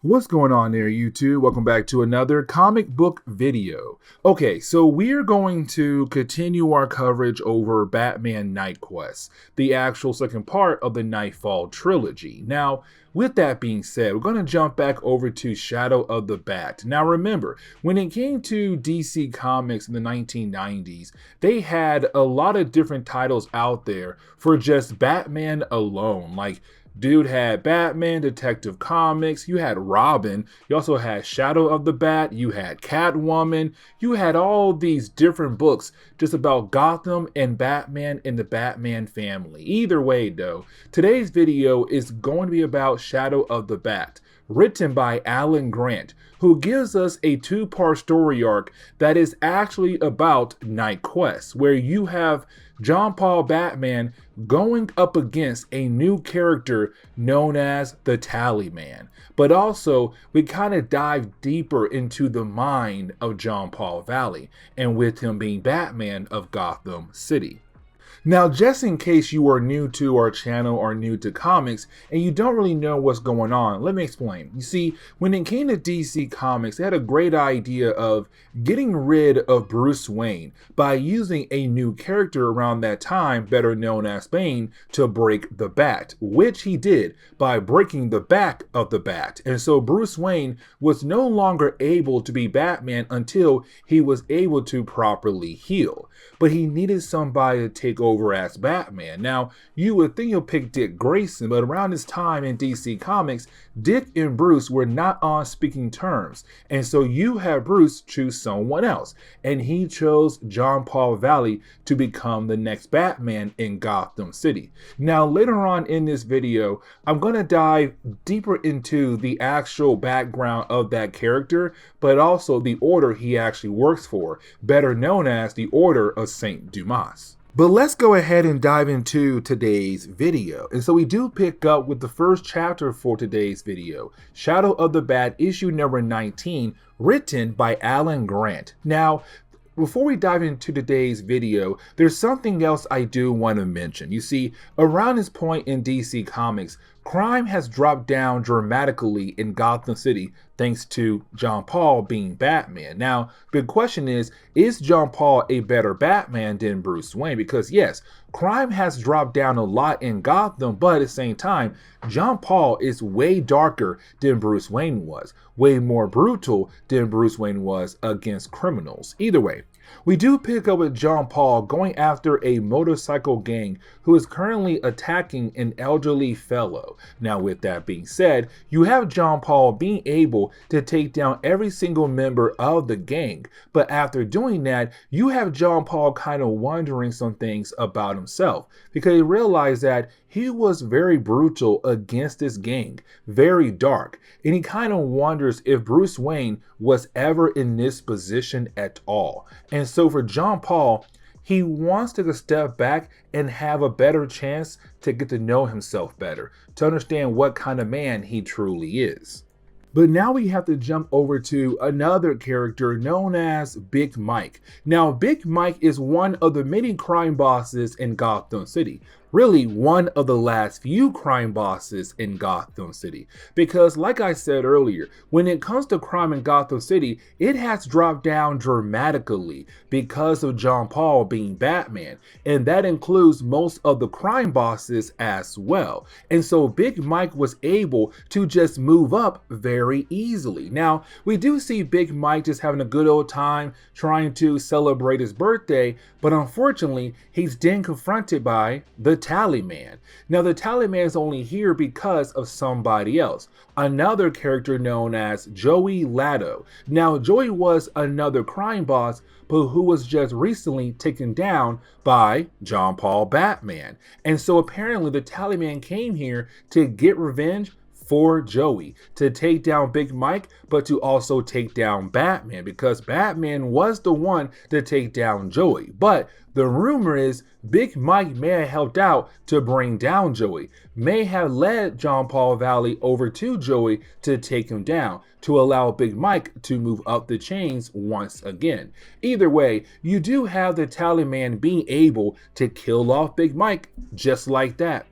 What's going on there, YouTube? Welcome back to another comic book video. Okay, so we're going to continue our coverage over Batman Knightquest, the actual second part of the Nightfall trilogy. Now, with that being said, we're going to jump back over to Shadow of the Bat. Now remember, when it came to DC Comics in the 1990s, they had a lot of different titles out there for just Batman alone. Like, dude had Batman, Detective Comics, you had Robin, you also had Shadow of the Bat, you had Catwoman, you had all these different books just about Gotham and Batman and the Batman family. Either way though, today's video is going to be about Shadow of the Bat, written by Alan Grant, who gives us a two-part story arc that is actually about Knightquest, where you have John Paul Batman going up against a new character known as the Tallyman. But also, we kind of dive deeper into the mind of John Paul Valley, and with him being Batman of Gotham City. Now, just in case you are new to our channel or new to comics and you don't really know what's going on, let me explain. You see, when it came to DC Comics, they had a great idea of getting rid of Bruce Wayne by using a new character around that time, better known as Bane, to break the Bat, which he did by breaking the back of the Bat. And so Bruce Wayne was no longer able to be Batman until he was able to properly heal. But he needed somebody to take over as Batman. Now, you would think you'll pick Dick Grayson, but around this time in DC Comics, Dick and Bruce were not on speaking terms. And so you had Bruce choose someone else. And he chose John Paul Valley to become the next Batman in Gotham City. Now, later on in this video, I'm going to dive deeper into the actual background of that character, but also the order he actually works for, better known as the Order of Saint Dumas. But let's go ahead and dive into today's video. And so we do pick up with the first chapter for today's video, Shadow of the Bat, issue number 19, written by Alan Grant. Now, before we dive into today's video, there's something else I do want to mention. You see, around this point in DC Comics, crime has dropped down dramatically in Gotham City thanks to John Paul being Batman. Now, the question is John Paul a better Batman than Bruce Wayne? Because yes, crime has dropped down a lot in Gotham, but at the same time, John Paul is way darker than Bruce Wayne was, way more brutal than Bruce Wayne was against criminals. Either way, we do pick up with John Paul going after a motorcycle gang who is currently attacking an elderly fellow. Now, with that being said, you have John Paul being able to take down every single member of the gang. But after doing that, you have John Paul kind of wondering some things about himself, because he realized that he was very brutal against this gang, very dark, and he kind of wonders if Bruce Wayne was ever in this position at all. And so for John Paul, he wants to take a step back and have a better chance to get to know himself better, to understand what kind of man he truly is. But now we have to jump over to another character known as Big Mike. Now, Big Mike is one of the many crime bosses in Gotham City. Really one of the last few crime bosses in Gotham City. Because like I said earlier, when it comes to crime in Gotham City, it has dropped down dramatically because of John Paul being Batman. And that includes most of the crime bosses as well. And so Big Mike was able to just move up very easily. Now, we do see Big Mike just having a good old time trying to celebrate his birthday, but unfortunately, he's then confronted by the Tallyman. Now, the Tallyman is only here because of somebody else, another character known as Joey Lado. Now, Joey was another crime boss, but who was just recently taken down by John Paul Batman. And so apparently the Tallyman came here to get revenge for Joey, to take down Big Mike, but to also take down Batman, because Batman was the one to take down Joey. But the rumor is Big Mike may have helped out to bring down Joey, may have led John Paul Valley over to Joey to take him down, to allow Big Mike to move up the chains once again. Either way, you do have the Tallyman being able to kill off Big Mike just like that.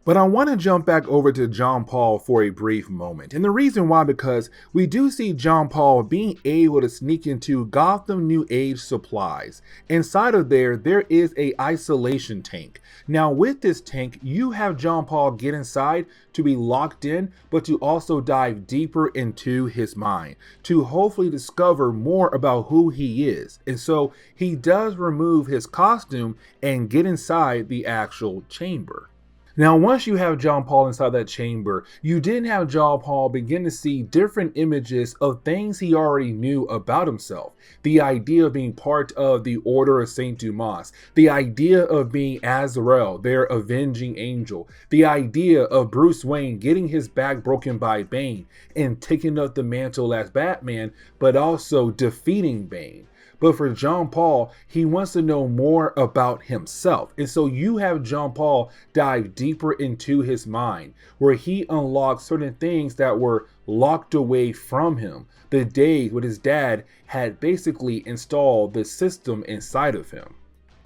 But I want to jump back over to John Paul for a brief moment. And the reason why, because we do see John Paul being able to sneak into Gotham New Age supplies. Inside of there is a isolation tank. Now with this tank, you have John Paul get inside to be locked in, but to also dive deeper into his mind, to hopefully discover more about who he is. And so he does remove his costume and get inside the actual chamber. Now, once you have John Paul inside that chamber, you didn't have John Paul begin to see different images of things he already knew about himself. The idea of being part of the Order of St. Dumas, the idea of being Azrael, their avenging angel, the idea of Bruce Wayne getting his back broken by Bane and taking up the mantle as Batman, but also defeating Bane. But for John Paul, he wants to know more about himself. And so you have John Paul dive deeper into his mind, where he unlocks certain things that were locked away from him. The days when his dad had basically installed the system inside of him.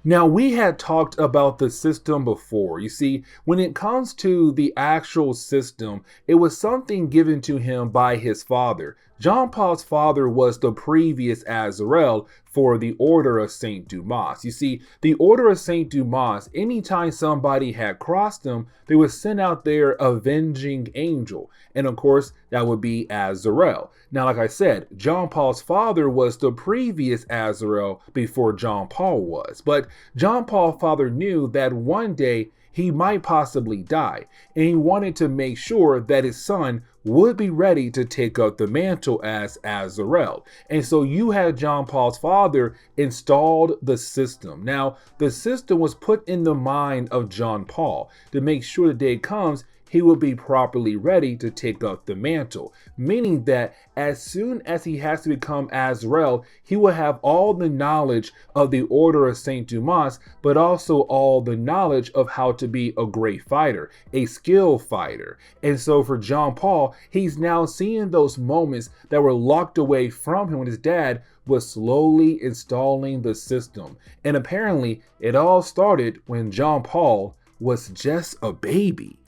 Now, we had talked about the system before. You see, when it comes to the actual system, it was something given to him by his father. John Paul's father was the previous Azrael for the Order of St. Dumas. You see, the Order of St. Dumas, anytime somebody had crossed them, they would send out their avenging angel. And of course, that would be Azrael. Now, like I said, John Paul's father was the previous Azrael before John Paul was. But John Paul's father knew that one day he might possibly die, and he wanted to make sure that his son would be ready to take up the mantle as Azrael. And so you had John Paul's father installed the system. Now, the system was put in the mind of John Paul to make sure the day comes he will be properly ready to take up the mantle, meaning that as soon as he has to become Azrael, he will have all the knowledge of the Order of St. Dumas, but also all the knowledge of how to be a great fighter, a skilled fighter. And so for John Paul, he's now seeing those moments that were locked away from him when his dad was slowly installing the system. And apparently it all started when John Paul was just a baby.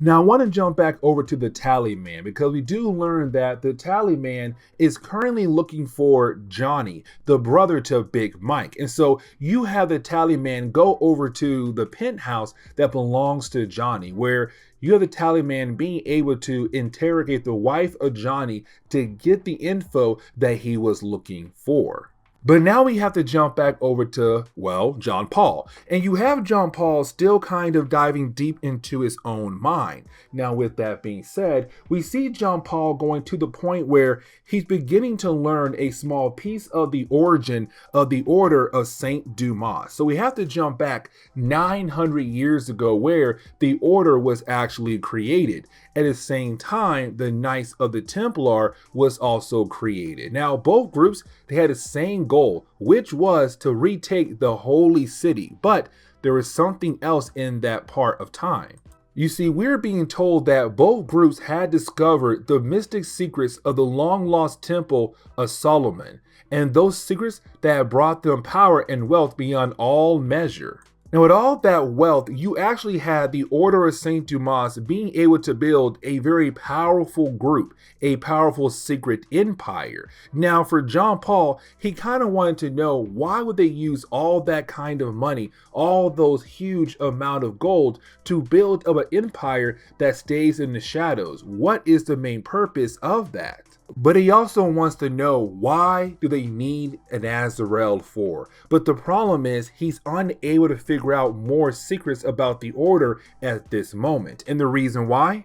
Now, I want to jump back over to the Tallyman, because we do learn that the Tallyman is currently looking for Johnny, the brother to Big Mike. And so you have the Tallyman go over to the penthouse that belongs to Johnny, where you have the Tallyman being able to interrogate the wife of Johnny to get the info that he was looking for. But now we have to jump back over to, well, John Paul. And you have John Paul still kind of diving deep into his own mind. Now, with that being said, we see John Paul going to the point where he's beginning to learn a small piece of the origin of the Order of St. Dumas. So we have to jump back 900 years ago, where the order was actually created. At the same time, the Knights of the Templar was also created. Now, both groups, they had the same goal, which was to retake the Holy City. But there was something else in that part of time. You see, we're being told that both groups had discovered the mystic secrets of the long-lost Temple of Solomon, and those secrets that had brought them power and wealth beyond all measure. Now, with all that wealth, you actually had the Order of St. Dumas being able to build a very powerful group, a powerful secret empire. Now, for John Paul, he kind of wanted to know, why would they use all that kind of money, all those huge amount of gold to build up an empire that stays in the shadows? What is the main purpose of that? But he also wants to know, why do they need an Azrael for? But the problem is, he's unable to figure out more secrets about the order at this moment. And the reason why?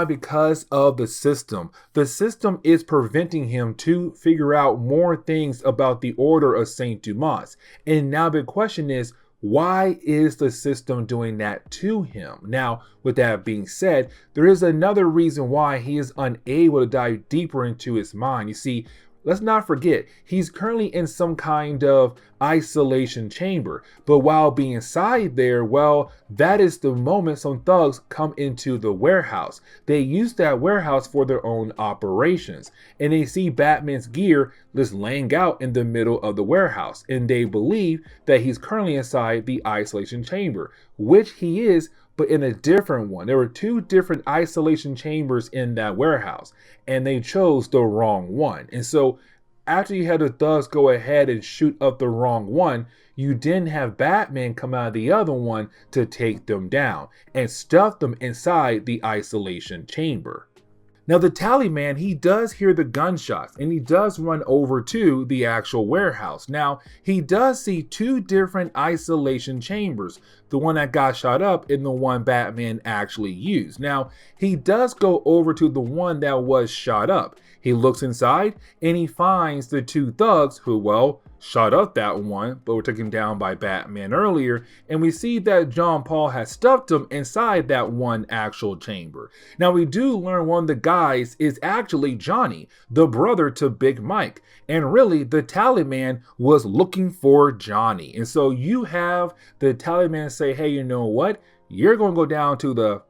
Because of the system. The system is preventing him to figure out more things about the Order of St. Dumas. And now the question is, why is the system doing that to him? Now, with that being said, there is another reason why he is unable to dive deeper into his mind. You see, let's not forget, he's currently in some kind of isolation chamber. But while being inside there, well, that is the moment some thugs come into the warehouse. They use that warehouse for their own operations. And they see Batman's gear just laying out in the middle of the warehouse. And they believe that he's currently inside the isolation chamber, which he is. but in a different one. There were two different isolation chambers in that warehouse, and they chose the wrong one. And so after you had the thugs go ahead and shoot up the wrong one, you didn't have Batman come out of the other one to take them down and stuff them inside the isolation chamber. Now, the Tallyman, he does hear the gunshots and he does run over to the actual warehouse. Now, he does see two different isolation chambers, the one that got shot up and the one Batman actually used. Now, he does go over to the one that was shot up. He looks inside and he finds the two thugs who, well, shot up that one, but were taken down by Batman earlier, and we see that John Paul has stuffed them inside that one actual chamber. Now, we do learn one of the guys is actually Johnny, the brother to Big Mike, and really the Tallyman was looking for Johnny. And so you have the Tallyman say, hey, you know what? You're going to go down to the,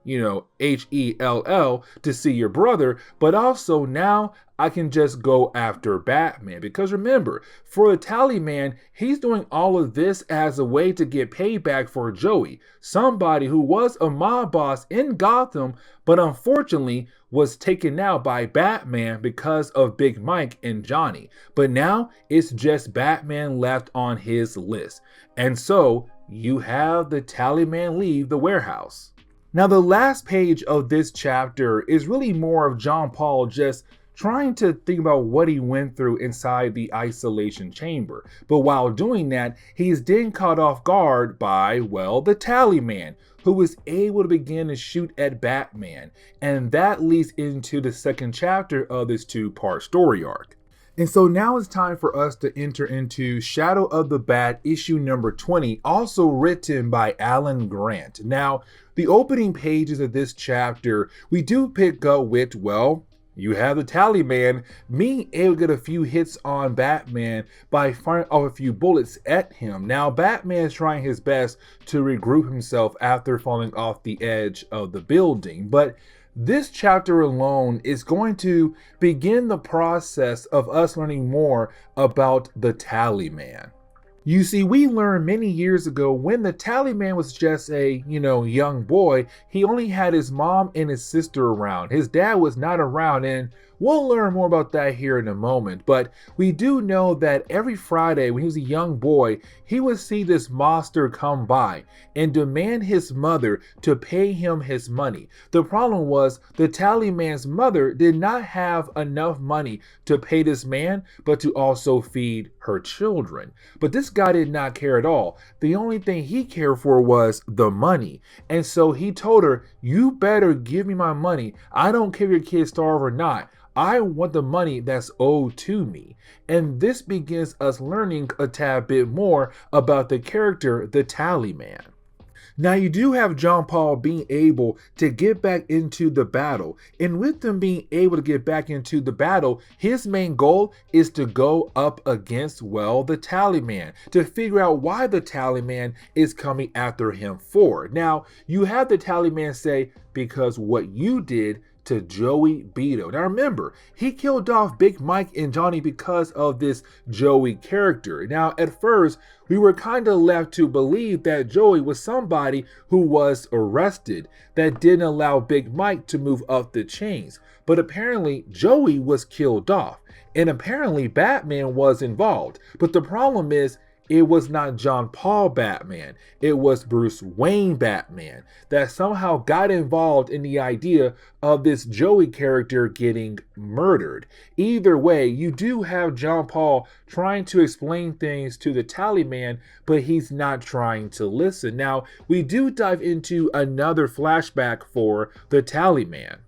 Hell to see your brother, but also now I can just go after Batman. Because remember, for the Tallyman, he's doing all of this as a way to get payback for Joey, somebody who was a mob boss in Gotham, but unfortunately was taken out by Batman because of Big Mike and Johnny. But now it's just Batman left on his list. And so you have the Tallyman leave the warehouse. Now, the last page of this chapter is really more of John Paul just trying to think about what he went through inside the isolation chamber. But while doing that, he's then caught off guard by, well, the Tallyman, who was able to begin to shoot at Batman. And that leads into the second chapter of this two-part story arc. And so now it's time for us to enter into Shadow of the Bat issue number 20, also written by Alan Grant. Now, the opening pages of this chapter, we do pick up with, well, you have the Tallyman being able to get a few hits on Batman by firing off a few bullets at him. Now, Batman is trying his best to regroup himself after falling off the edge of the building, but this chapter alone is going to begin the process of us learning more about the Tallyman. You see, we learned many years ago when the Tallyman was just a, young boy, he only had his mom and his sister around. His dad was not around, and we'll learn more about that here in a moment. But we do know that every Friday when he was a young boy, he would see this monster come by and demand his mother to pay him his money. The problem was the Tallyman's mother did not have enough money to pay this man, but to also feed her children. But this guy did not care at all. The only thing he cared for was the money. And so he told her, you better give me my money. I don't care if your kids starve or not. I want the money that's owed to me. And this begins us learning a tad bit more about the character, the Tallyman. Now, you do have John Paul being able to get back into the battle. And with them being able to get back into the battle, his main goal is to go up against, well, the Tallyman, to figure out why the Tallyman is coming after him for. Now, you have the Tallyman say, because what you did to Joey Beto. Now remember, he killed off Big Mike and Johnny because of this Joey character. Now at first, we were kind of left to believe that Joey was somebody who was arrested that didn't allow Big Mike to move up the chains. But apparently Joey was killed off, and apparently Batman was involved. But the problem is, it was not John Paul Batman, it was Bruce Wayne Batman that somehow got involved in the idea of this Joey character getting murdered. Either way, you do have John Paul trying to explain things to the Tallyman, but he's not trying to listen. Now, we do dive into another flashback for the Tallyman.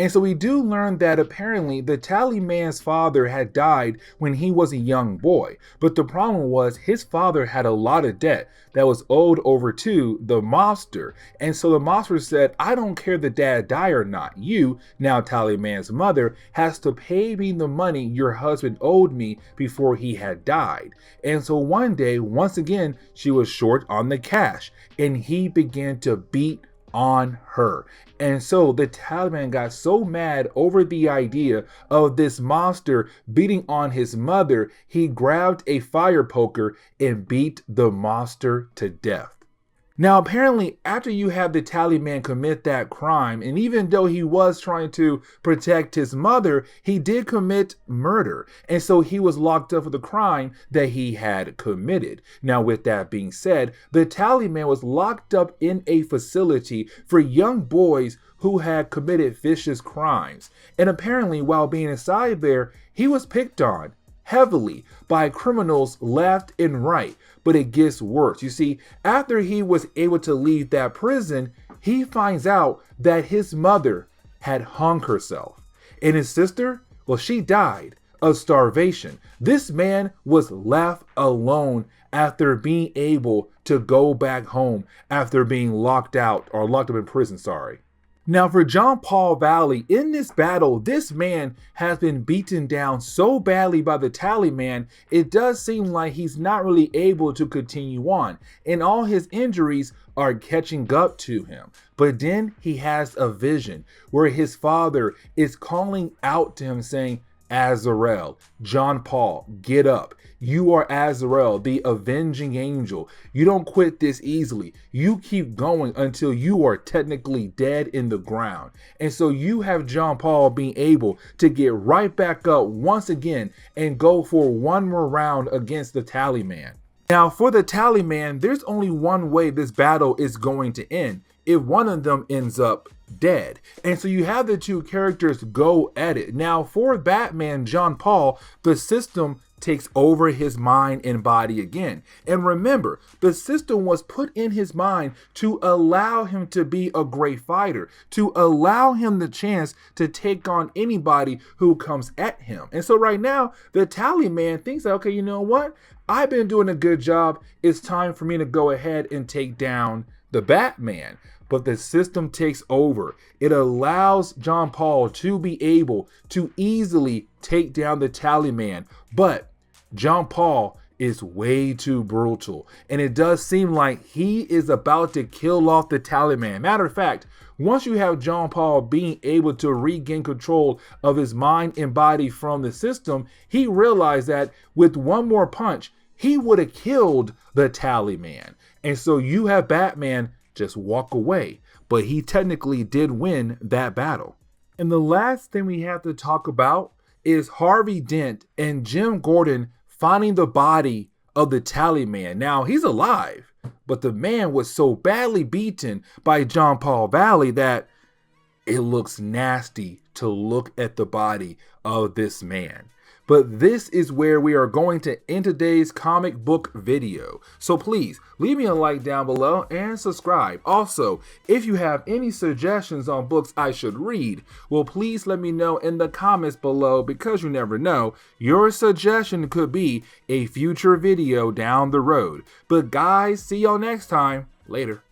And so we do learn that apparently the Tallyman's father had died when he was a young boy. But the problem was his father had a lot of debt that was owed over to the mobster. And so the mobster said, I don't care if the dad died or not. You, now Tallyman's mother, has to pay me the money your husband owed me before he had died. And so one day, once again, she was short on the cash and he began to beat on her. And so the Tallyman got so mad over the idea of this monster beating on his mother, he grabbed a fire poker and beat the monster to death. Now, apparently, after you have the Taliban commit that crime, and even though he was trying to protect his mother, he did commit murder. And so he was locked up for the crime that he had committed. Now, with that being said, the Taliban was locked up in a facility for young boys who had committed vicious crimes. And apparently, while being inside there, he was picked on heavily by criminals left and right. But it gets worse. You see, after he was able to leave that prison, he finds out that his mother had hung herself. And his sister, well, she died of starvation. This man was left alone after being able to go back home after being locked up in prison, sorry. Now, for John Paul Valley, in this battle, this man has been beaten down so badly by the Taliban, it does seem like he's not really able to continue on, and all his injuries are catching up to him. But then he has a vision where his father is calling out to him saying, Azrael, John Paul, get up. You are Azrael, the avenging angel. You don't quit this easily. You keep going until you are technically dead in the ground. And so you have John Paul being able to get right back up once again and go for one more round against the Taliban. Now, for the Taliban, there's only one way this battle is going to end. If one of them ends up dead. And so you have the two characters go at it. Now, for Batman, John Paul, the system takes over his mind and body again. And remember, the system was put in his mind to allow him to be a great fighter, to allow him the chance to take on anybody who comes at him. And so right now, the Taliban thinks, okay, you know what? I've been doing a good job. It's time for me to go ahead and take down the Batman. But the system takes over. It allows John Paul to be able to easily take down the Taliban. But John Paul is way too brutal. And it does seem like he is about to kill off the Taliban. Matter of fact, once you have John Paul being able to regain control of his mind and body from the system, he realized that with one more punch, he would have killed the Taliban. And so you have Batman just walk away. But he technically did win that battle. And the last thing we have to talk about is Harvey Dent and Jim Gordon finding the body of the Taliban. Now, he's alive, but the man was so badly beaten by John Paul Valley that it looks nasty to look at the body of this man. But this is where we are going to end today's comic book video. So please leave me a like down below and subscribe. Also, if you have any suggestions on books I should read, well, please let me know in the comments below, because you never know, your suggestion could be a future video down the road. But guys, see y'all next time. Later.